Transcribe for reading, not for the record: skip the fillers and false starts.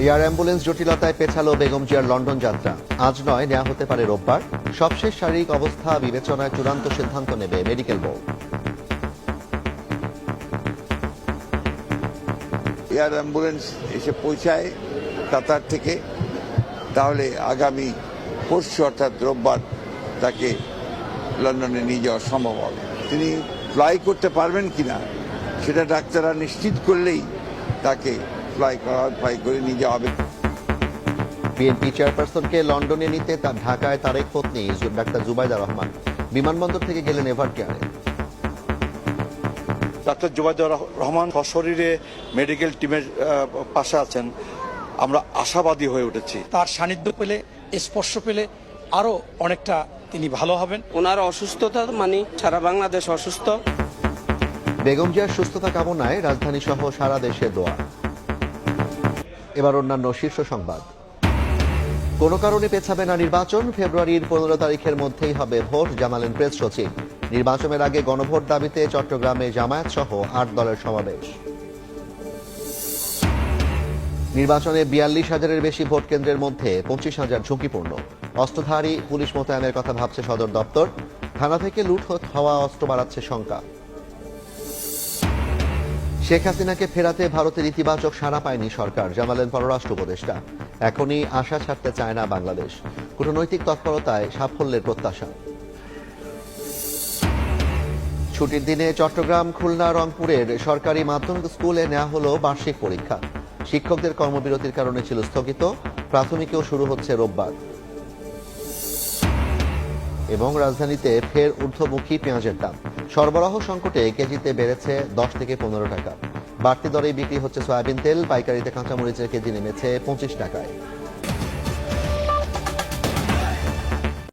Air ambulance জটিলতায় পেছালো বেগম জিয়ার London যাত্রা। আজ নয়, নেওয়া হতে পারে রোববার। সবশেষ শারীরিক অবস্থা বিবেচনায় চূড়ান্ত সিদ্ধান্ত নেবে মেডিকেল বোর্ড। এয়ার অ্যাম্বুলেন্স এসে পৌঁছায় কাতার থেকে, তাহলে আগামী পরশু অর্থাৎ রোববার তাকে লন্ডনে নিয়ে যাওয়া সম্ভব হবে। তিনি ফ্লাই করতে পারবেন কিনা সেটা ডাক্তাররা নিশ্চিত করলেই তাকে ফ্লাই করে নিয়ে যাওয়া হবে। বিএনপি চেয়ারপারসনকে লন্ডনে নিতে তার ঢাকায় তারেক পত্নী ডাক্তার জুবাইদা রহমান বিমানবন্দর থেকে গেলেন এভার কেয়ারে। ডাক্তার জুবাইদা রহমান সশরীরে মেডিকেল টিমের পাশে আছেন। আমরা আশাবাদী হয়ে উঠেছি, তার সান্নিধ্য পেলে, স্পর্শ পেলে আরো অনেকটা তিনি ভালো হবেন। ওনার অসুস্থতা মানে সারা বাংলাদেশ অসুস্থ। বেগম জিয়ার সুস্থতা কামনায় রাজধানী সহ সারা দেশে দোয়া। এবার অন্যান্য শীর্ষ সংবাদ। কোনো কারণে পেছাবে না নির্বাচন, ফেব্রুয়ারির 15 তারিখের মধ্যেই হবে ভোট, জানালেন প্রেস সচিব। নির্বাচনের আগে গণভোট দাবিতে চট্টগ্রামে জামায়াত সহ 8 দলের সমাবেশ। নির্বাচনে 42,000-এর বেশি ভোট কেন্দ্রের মধ্যে 25,000 ঝুঁকিপূর্ণ। অস্ত্রধারী পুলিশ মোতায়েনের কথা ভাবছে সদর দপ্তর। থানা থেকে লুট হওয়া অস্ত্র বাড়াচ্ছে শঙ্কা। শেখ হাসিনাকে ফেরাতে ভারতের ইতিবাচক সাড়া পায়নি সরকার, জানালেন পররাষ্ট্র উপদেষ্টা। এখনই আশা ছাড়তে চায় না বাংলাদেশ। কূটনৈতিক তৎপরতায় সাফল্যের প্রত্যাশা। ছুটির দিনে চট্টগ্রাম, খুলনা, রংপুরের সরকারি মাধ্যমিক স্কুলে নেওয়া হলো বার্ষিক পরীক্ষা। শিক্ষকদের কর্মবিরতির কারণে ছিল স্থগিত। প্রাথমিকেও শুরু হচ্ছে রোববার। এবং রাজধানীতে ফের ঊর্ধ্বমুখী পেঁয়াজের দাম। সরবরাহ সংকটে কেজিতে বেড়েছে 10 থেকে 15 টাকা। বাড়তি দরেই বিক্রি হচ্ছে সয়াবিন তেল। পাইকারিতে কাঁচামরিচের কেজি নেমেছে 25 টাকায়।